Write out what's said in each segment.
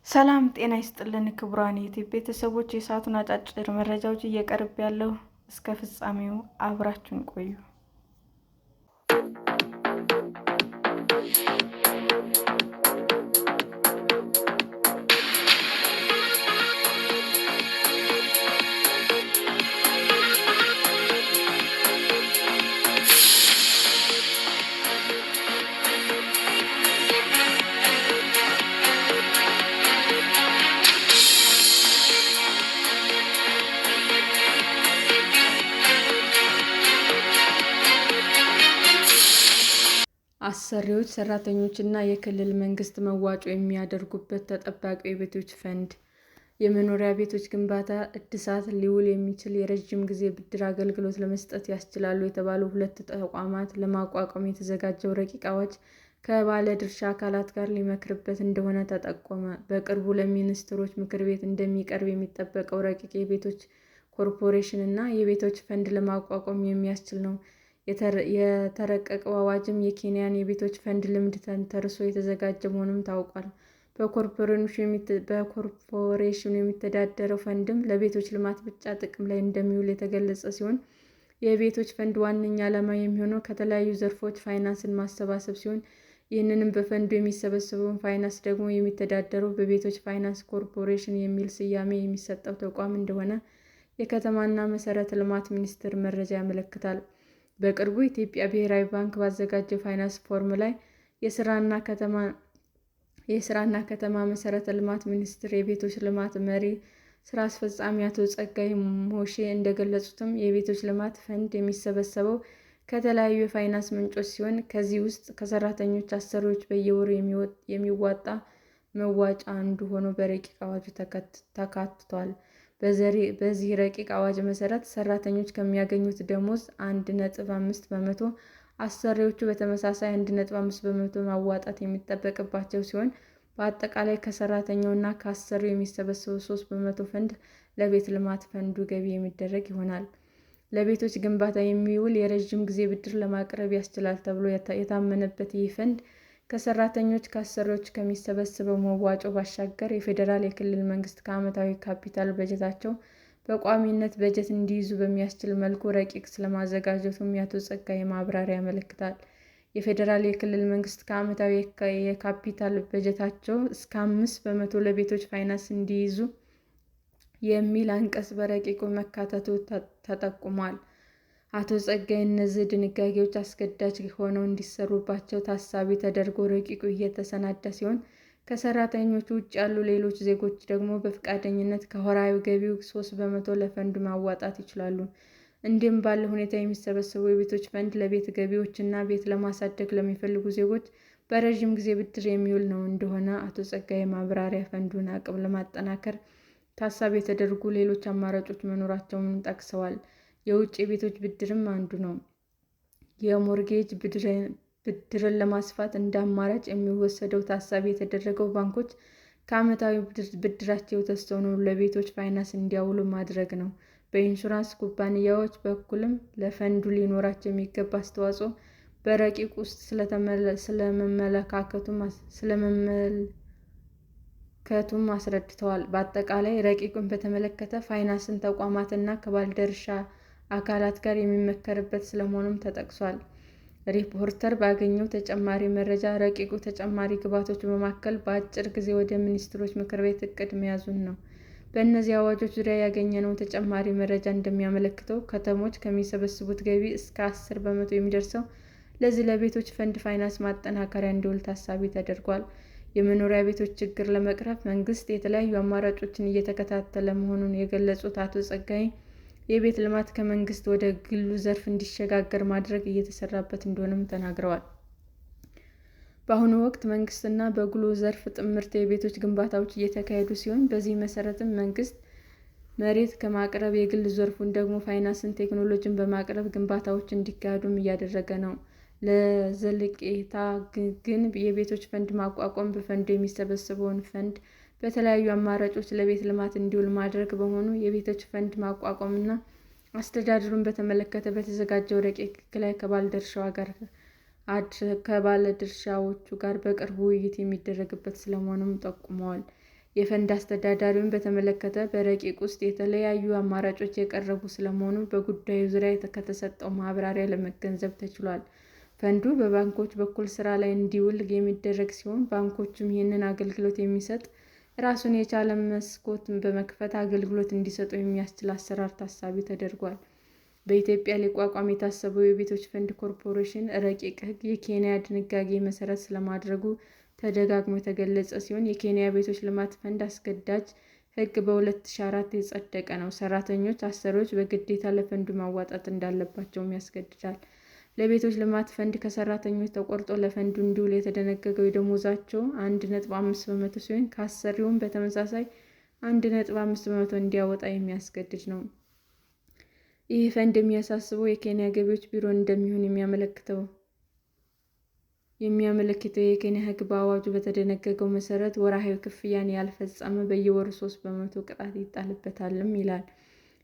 ሰላም ጤና ይስጥልን ክቡራን የዩቲዩብ ቤተሰቦች፣ የሰዓቱን አጫጭር መረጃዎች እየቀርብ ያለው እስከ ፍጻሜው አብራችሁን ቆዩ። አሰሪዎች፣ ሰራተኞች እና የክልል መንግስት መዋጮ የሚያደርጉበት ተጠባቂ የቤቶች ፈንድ የመኖሪያ ቤቶች ግንባታ እድሳት ሊውል የሚችል የረጅም ጊዜ ብድር አገልግሎት ለመስጠት ያስችላሉ የተባሉ ሁለት ተቋማት ለማቋቋም የተዘጋጀው ረቂቅ አዋጅ ከባለድርሻ አካላት ጋር ሊመክርበት እንደሆነ ተጠቆመ። በቅርቡ ለሚኒስትሮች ምክር ቤት እንደሚቀርብ የሚጠበቀው ረቂቅ የቤቶች ኮርፖሬሽን እና የቤቶች ፈንድ ለማቋቋም የሚያስችል ነው። የተረቀቀው አዋጅም የኬንያን የቤቶች ፈንድ ልምድ ተንተርሶ የተዘጋጀ መሆኑም ታውቋል። በኮርፖሬሽኑ የሚተዳደረው ፈንድም ለቤቶች ልማት ብቻ ጥቅም ላይ እንደሚውል የተገለጸ ሲሆን፣ የቤቶች ፈንድ ዋነኛ ዓላማ የሚሆነው ከተለያዩ ዘርፎች ፋይናንስን ማሰባሰብ ሲሆን፣ ይህንንም በፈንዱ የሚሰበሰበውን ፋይናንስ ደግሞ የሚተዳደረው በቤቶች ፋይናንስ ኮርፖሬሽን የሚል ስያሜ የሚሰጠው ተቋም እንደሆነ የከተማና መሠረተ ልማት ሚኒስቴር መረጃ ያመለክታል። በቅርቡ የኢትዮጵያ ብሔራዊ ባንክ ባዘጋጀው ፋይናንስ ፎረም ላይ የስራና ከተማ መሠረተ ልማት ሚኒስቴር የቤቶች ልማት መሪ ስራ አስፈጻሚ አቶ ጸጋይ ሞሼ እንደገለጹትም የቤቶች ልማት ፈንድ የሚሰበሰበው ከተለያዩ የፋይናንስ ምንጮች ሲሆን፣ ከዚህ ውስጥ ከሰራተኞች አሰሪዎች በየወሩ የሚዋጣ መዋጮ አንዱ ሆኖ በረቂቅ አዋጁ ተካትቷል። በዚህ ረቂቅ አዋጅ መሰረት ሰራተኞች ከሚያገኙት ደሞዝ 1.5 በመቶ፣ አሰሪዎቹ በተመሳሳይ 1.5 በመቶ ማዋጣት የሚጠበቅባቸው ሲሆን፣ በአጠቃላይ ከሰራተኛው እና ከአሰሪው የሚሰበሰበው 3 በመቶ ፈንድ ለቤት ልማት ፈንዱ ገቢ የሚደረግ ይሆናል። ለቤቶች ግንባታ የሚውል የረጅም ጊዜ ብድር ለማቅረብ ያስችላል ተብሎ የታመነበት ይህ ፈንድ ከሰራተኞች ከአሰሪዎች ከሚሰበሰበው መዋጮ ባሻገር የፌዴራል የክልል መንግስት ከዓመታዊ ካፒታል በጀታቸው በቋሚነት በጀት እንዲይዙ በሚያስችል መልኩ ረቂቅ ስለማዘጋጀቱም የአቶ ጸጋይ ማብራሪያ ያመለክታል። የፌዴራል የክልል መንግስት ከዓመታዊ የካፒታል በጀታቸው እስከ 5 በመቶ ለቤቶች ፋይናንስ እንዲይዙ የሚል አንቀጽ በረቂቁ መካተቱ ተጠቁሟል። አቶ ጸጋይ እነዚህ ድንጋጌዎች አስገዳጅ ሆነው እንዲሰሩባቸው ታሳቢ ተደርጎ ረቂቁ እየተሰናዳ ሲሆን፣ ከሰራተኞቹ ውጭ ያሉ ሌሎች ዜጎች ደግሞ በፈቃደኝነት ከወርሃዊ ገቢው 3 በመቶ ለፈንዱ ማዋጣት ይችላሉ። እንዲህም ባለ ሁኔታ የሚሰበሰበው የቤቶች ፈንድ ለቤት ገቢዎች እና ቤት ለማሳደግ ለሚፈልጉ ዜጎች በረዥም ጊዜ ብድር የሚውል ነው እንደሆነ አቶ ጸጋይ ማብራሪያ ፈንዱን አቅም ለማጠናከር ታሳቢ የተደረጉ ሌሎች አማራጮች መኖራቸውን ጠቅሰዋል። የውጭ የቤቶች ብድርም አንዱ ነው። የሞርጌጅ ብድርን ለማስፋት እንደ አማራጭ የሚወሰደው ታሳቢ የተደረገው ባንኮች ከዓመታዊ ብድራቸው የተወሰነውን ለቤቶች ፋይናንስ እንዲያውሉ ማድረግ ነው። በኢንሹራንስ ኩባንያዎች በኩልም ለፈንዱ ሊኖራቸው የሚገባ አስተዋጽኦ በረቂቁ ውስጥ ስለመመልከቱም አስረድተዋል። በአጠቃላይ ረቂቁን በተመለከተ ፋይናንስን ተቋማትና ከባለድርሻ አካላት ጋር የሚመከርበት ስለመሆኑም ተጠቅሷል። ሪፖርተር ባገኘው ተጨማሪ መረጃ ረቂቁ ተጨማሪ ግብዓቶች በማከል በአጭር ጊዜ ወደ ሚኒስትሮች ምክር ቤት እቅድ መያዙን ነው። በእነዚህ አዋጆች ዙሪያ ያገኘነው ተጨማሪ መረጃ እንደሚያመለክተው ከተሞች ከሚሰበስቡት ገቢ እስከ 10 በመቶ የሚደርሰው ለዚህ ለቤቶች ፈንድ ፋይናንስ ማጠናከሪያ እንዲውል ታሳቢ ተደርጓል። የመኖሪያ ቤቶች ችግር ለመቅረፍ መንግስት የተለያዩ አማራጮችን እየተከታተለ መሆኑን የገለጹት አቶ ጸጋይ የቤት ልማት ከመንግስት ወደ ግሉ ዘርፍ እንዲሸጋገር ማድረግ እየተሰራበት እንደሆነም ተናግረዋል። በአሁኑ ወቅት መንግስትና በግሉ ዘርፍ ጥምረት የቤቶች ግንባታዎች እየተካሄዱ ሲሆን በዚህ መሰረትም መንግስት መሬት ከማቅረብ የግል ዘርፉን ደግሞ ፋይናንስና ቴክኖሎጂን በማቅረብ ግንባታዎች እንዲካሄዱም እያደረገ ነው። ለዘለቄታ ግን የቤቶች ፈንድ ማቋቋም በፈንዱ የሚሰበሰበውን ፈንድ በተለያዩ አማራጮች ለቤት ልማት እንዲውል ማድረግ በመሆኑ የቤቶች ፈንድ ማቋቋምና አስተዳደሩን በተመለከተ በተዘጋጀው ረቂቅ ላይ ከባለድርሻዎቹ ጋር በቅርቡ ውይይት የሚደረግበት ስለመሆኑም ጠቁመዋል። የፈንድ አስተዳደሩን በተመለከተ በረቂቅ ውስጥ የተለያዩ አማራጮች የቀረቡ ስለመሆኑ በጉዳዩ ዙሪያ ከተሰጠው ማብራሪያ ለመገንዘብ ተችሏል። ፈንዱ በባንኮች በኩል ስራ ላይ እንዲውል የሚደረግ ሲሆን ባንኮችም ይህንን አገልግሎት የሚሰጥ ራሱን የቻለ መስኮት በመክፈት አገልግሎት እንዲሰጡ የሚያስችል አሰራር ታሳቢ ተደርጓል። በኢትዮጵያ ሊቋቋም የታሰበው የቤቶች ፈንድ ኮርፖሬሽን ረቂቅ ሕግ የኬንያ ድንጋጌ መሰረት ስለማድረጉ ተደጋግሞ የተገለጸ ሲሆን የኬንያ ቤቶች ልማት ፈንድ አስገዳጅ ሕግ በ2004 የጸደቀ ነው። ሰራተኞች፣ አሰሪዎች በግዴታ ለፈንዱ ማዋጣት እንዳለባቸውም ያስገድዳል። ለቤቶች ልማት ፈንድ ከሰራተኞች ተቆርጦ ለፈንዱ እንዲውል የተደነገገው የደሞዛቸው 1.5 በመቶ ሲሆን ከአሰሪውም በተመሳሳይ 1.5 በመቶ እንዲያወጣ የሚያስገድድ ነው። ይህ ፈንድ የሚያሳስበው የኬንያ ገቢዎች ቢሮ እንደሚሆን የሚያመለክተው የኬንያ ሕግ በአዋጁ በተደነገገው መሰረት ወርሃዊ ክፍያን ያልፈጸመ በየወሩ 3 በመቶ ቅጣት ይጣልበታልም ይላል።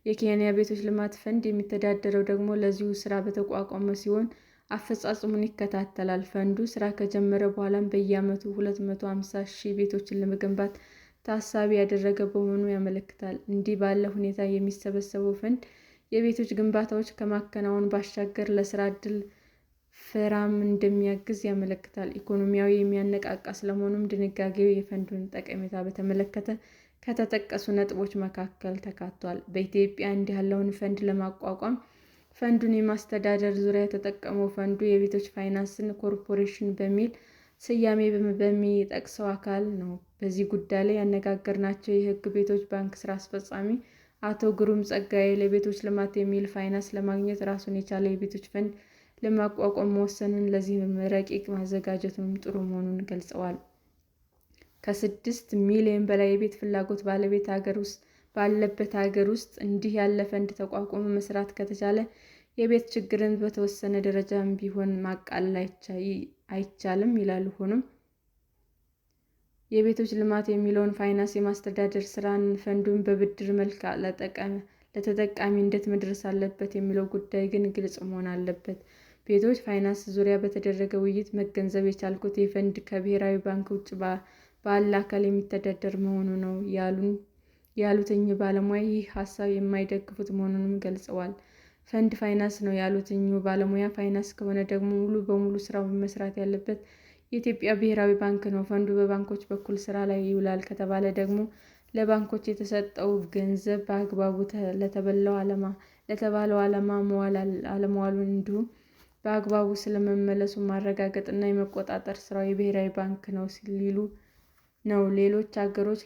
የኬንያ ቤቶች ልማት ፈንድ የሚተዳደረው ደግሞ ለዚሁ ስራ በተቋቋመ ሲሆን አፈጻጸሙን ይከታተላል። ፈንዱ ስራ ከጀመረ በኋላም በየዓመቱ 250,000 ቤቶችን ለመገንባት ታሳቢ ያደረገ በመሆኑ ያመለክታል። እንዲህ ባለ ሁኔታ የሚሰበሰበው ፈንድ የቤቶች ግንባታዎች ከማከናወን ባሻገር ለስራ ዕድል ፈጠራም እንደሚያግዝ ያመለክታል። ኢኮኖሚያዊ የሚያነቃቃ ስለመሆኑም ድንጋጌው የፈንዱን ጠቀሜታ በተመለከተ ከተጠቀሱ ነጥቦች መካከል ተካቷል። በኢትዮጵያ እንዲህ ያለውን ፈንድ ለማቋቋም ፈንዱን የማስተዳደር ዙሪያ የተጠቀመው ፈንዱ የቤቶች ፋይናንስ ኮርፖሬሽን በሚል ስያሜ በሚጠቅሰው አካል ነው። በዚህ ጉዳይ ላይ ያነጋገርናቸው የሕግ ቤቶች ባንክ ስራ አስፈጻሚ አቶ ግሩም ጸጋዬ ለቤቶች ልማት የሚል ፋይናንስ ለማግኘት ራሱን የቻለ የቤቶች ፈንድ ለማቋቋም መወሰኑን ለዚህም ረቂቅ ማዘጋጀቱንም ጥሩ መሆኑን ገልጸዋል። ከ6 ሚሊዮን በላይ የቤት ፍላጎት ባለቤት ባለበት ሀገር ውስጥ እንዲህ ያለ ፈንድ ተቋቁሞ መስራት ከተቻለ የቤት ችግርን በተወሰነ ደረጃም ቢሆን ማቃለል አይቻልም ይላሉ። ሆኖም የቤቶች ልማት የሚለውን ፋይናንስ የማስተዳደር ስራን ፈንዱን በብድር መልክ ለተጠቃሚ እንዴት መድረስ አለበት የሚለው ጉዳይ ግን ግልጽ መሆን አለበት። ቤቶች ፋይናንስ ዙሪያ በተደረገ ውይይት መገንዘብ የቻልኩት የፈንድ ከብሔራዊ ባንክ ውጭ ባለ አካል የሚተዳደር መሆኑ ነው ያሉት እኚህ ባለሙያ ይህ ሀሳብ የማይደግፉት መሆኑንም ገልጸዋል። ፈንድ ፋይናንስ ነው ያሉት እኚሁ ባለሙያ ፋይናንስ ከሆነ ደግሞ ሙሉ በሙሉ ስራውን መስራት ያለበት የኢትዮጵያ ብሔራዊ ባንክ ነው። ፈንዱ በባንኮች በኩል ስራ ላይ ይውላል ከተባለ ደግሞ ለባንኮች የተሰጠው ገንዘብ በአግባቡ ለተባለው ዓላማ አለመዋሉን እንዲሁም በአግባቡ ስለመመለሱ ማረጋገጥና የመቆጣጠር ስራው የብሔራዊ ባንክ ነው ሲሉ ነው። ሌሎች ሀገሮች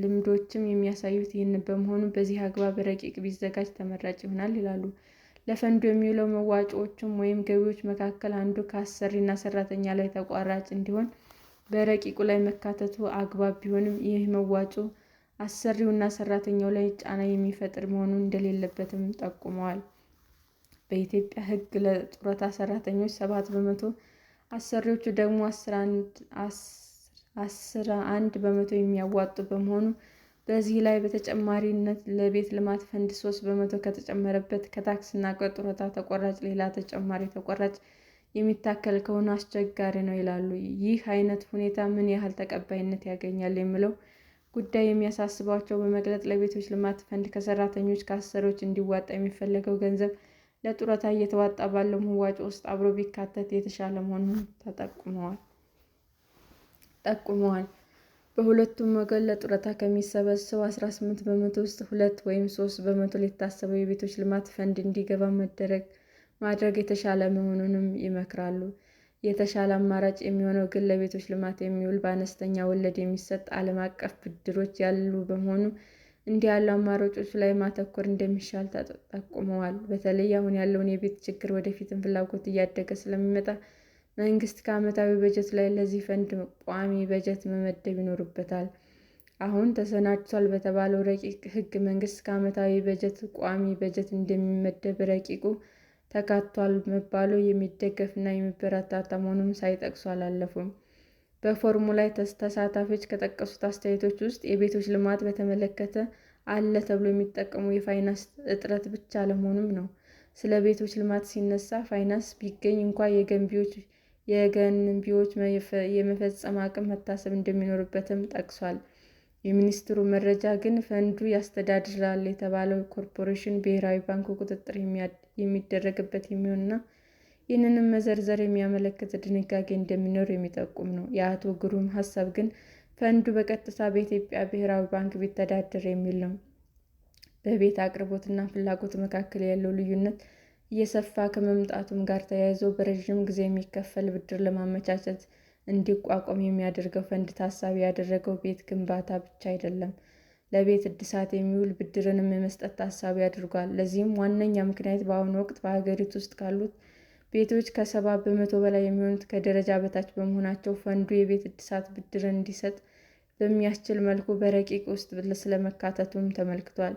ልምዶችም የሚያሳዩት ይህንን በመሆኑ በዚህ አግባብ ረቂቅ ቢዘጋጅ ተመራጭ ይሆናል ይላሉ። ለፈንዱ የሚውለው መዋጮዎችም ወይም ገቢዎች መካከል አንዱ ከአሰሪና ሰራተኛ ላይ ተቋራጭ እንዲሆን በረቂቁ ላይ መካተቱ አግባብ ቢሆንም ይህ መዋጮ አሰሪውና ሰራተኛው ላይ ጫና የሚፈጥር መሆኑን እንደሌለበትም ጠቁመዋል። በኢትዮጵያ ሕግ ለጡረታ ሰራተኞች 7 በመቶ፣ አሰሪዎቹ ደግሞ 11 በመቶ የሚያዋጡ በመሆኑ በዚህ ላይ በተጨማሪነት ለቤት ልማት ፈንድ 3 በመቶ ከተጨመረበት ከታክስና ከጡረታ ተቆራጭ ሌላ ተጨማሪ ተቆራጭ የሚታከል ከሆነ አስቸጋሪ ነው ይላሉ። ይህ አይነት ሁኔታ ምን ያህል ተቀባይነት ያገኛል የሚለው ጉዳይ የሚያሳስባቸው በመግለጽ ለቤቶች ልማት ፈንድ ከሰራተኞች ከአሰሪዎች እንዲዋጣ የሚፈለገው ገንዘብ ለጡረታ እየተዋጣ ባለው መዋጮ ውስጥ አብሮ ቢካተት የተሻለ መሆኑን ጠቁመዋል። በሁለቱም ወገን ለጡረታ ከሚሰበሰበው 18 በመቶ ውስጥ 2 ወይም 3 በመቶ ሊታሰበው የቤቶች ልማት ፈንድ እንዲገባ ማድረግ የተሻለ መሆኑንም ይመክራሉ። የተሻለ አማራጭ የሚሆነው ግን ለቤቶች ልማት የሚውል በአነስተኛ ወለድ የሚሰጥ ዓለም አቀፍ ብድሮች ያሉ በመሆኑ እንዲህ ያሉ አማራጮች ላይ ማተኮር እንደሚሻል ጠቁመዋል። በተለይ አሁን ያለውን የቤት ችግር ወደፊትም ፍላጎት እያደገ ስለሚመጣ መንግስት ከዓመታዊ በጀት ላይ ለዚህ ፈንድ ቋሚ በጀት መመደብ ይኖርበታል። አሁን ተሰናድቷል በተባለው ረቂቅ ሕግ መንግስት ከዓመታዊ በጀት ቋሚ በጀት እንደሚመደብ ረቂቁ ተካቷል መባሉ የሚደገፍና የሚበረታታ መሆኑን ሳይጠቅሱ አላለፉም። በፎረሙ ላይ ተሳታፊዎች ከጠቀሱት አስተያየቶች ውስጥ የቤቶች ልማት በተመለከተ አለ ተብሎ የሚጠቀሙ የፋይናንስ እጥረት ብቻ አለመሆኑም ነው። ስለ ቤቶች ልማት ሲነሳ ፋይናንስ ቢገኝ እንኳ የገንቢዎች የመፈጸም አቅም መታሰብ እንደሚኖርበትም ጠቅሷል። የሚኒስትሩ መረጃ ግን ፈንዱ ያስተዳድራል የተባለው ኮርፖሬሽን ብሔራዊ ባንክ ቁጥጥር የሚደረግበት የሚሆንና ይህንንም መዘርዘር የሚያመለክት ድንጋጌ እንደሚኖር የሚጠቁም ነው። የአቶ ግሩም ሀሳብ ግን ፈንዱ በቀጥታ በኢትዮጵያ ብሔራዊ ባንክ ቢተዳደር የሚል ነው። በቤት አቅርቦትና ፍላጎት መካከል ያለው ልዩነት እየሰፋ ከመምጣቱም ጋር ተያይዞ በረዥም ጊዜ የሚከፈል ብድር ለማመቻቸት እንዲቋቋም የሚያደርገው ፈንድ ታሳቢ ያደረገው ቤት ግንባታ ብቻ አይደለም፣ ለቤት እድሳት የሚውል ብድርንም የመስጠት ታሳቢ አድርጓል። ለዚህም ዋነኛ ምክንያት በአሁኑ ወቅት በሀገሪቱ ውስጥ ካሉት ቤቶች ከ70 በመቶ በላይ የሚሆኑት ከደረጃ በታች በመሆናቸው ፈንዱ የቤት እድሳት ብድርን እንዲሰጥ በሚያስችል መልኩ በረቂቅ ውስጥ ስለመካተቱም ተመልክቷል።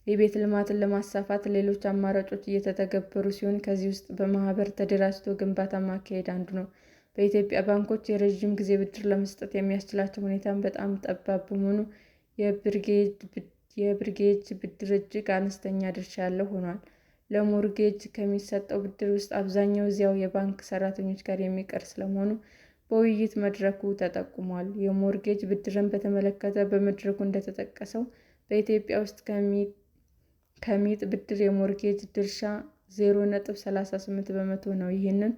የቤት ልማትን ለማስፋፋት ሌሎች አማራጮች እየተተገበሩ ሲሆን ከዚህ ውስጥ በማህበር ተደራጅቶ ግንባታ ማካሄድ አንዱ ነው። በኢትዮጵያ ባንኮች የረዥም ጊዜ ብድር ለመስጠት የሚያስችላቸው ሁኔታም በጣም ጠባብ በመሆኑ የብርጌጅ ብድር እጅግ አነስተኛ ድርሻ ያለው ሆኗል። ለሞርጌጅ ከሚሰጠው ብድር ውስጥ አብዛኛው እዚያው የባንክ ሰራተኞች ጋር የሚቀር ስለመሆኑ በውይይት መድረኩ ተጠቁሟል። የሞርጌጅ ብድርን በተመለከተ በመድረኩ እንደተጠቀሰው በኢትዮጵያ ውስጥ ከሚጥ ብድር የሞርጌጅ ድርሻ 0.38 በመቶ ነው። ይህንን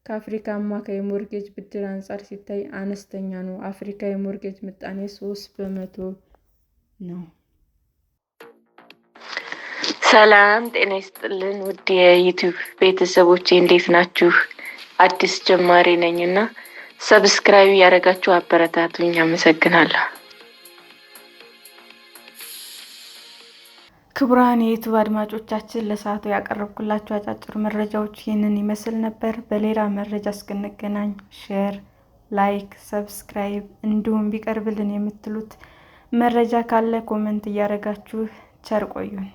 ከአፍሪካ አማካይ የሞርጌጅ ብድር አንጻር ሲታይ አነስተኛ ነው። አፍሪካ የሞርጌጅ ምጣኔ 3 በመቶ ነው። ሰላም ጤና ይስጥልን ውድ የዩቲዩብ ቤተሰቦቼ እንዴት ናችሁ? አዲስ ጀማሪ ነኝና ሰብስክራይብ ያደረጋችሁ አበረታቱኝ። አመሰግናለሁ። ክቡራን የዩቲዩብ አድማጮቻችን ለሰዓቱ ያቀረብኩላችሁ አጫጭር መረጃዎች ይህንን ይመስል ነበር። በሌላ መረጃ እስክንገናኝ ሼር፣ ላይክ፣ ሰብስክራይብ እንዲሁም ቢቀርብልን የምትሉት መረጃ ካለ ኮሜንት እያደረጋችሁ ቸር ቆዩን።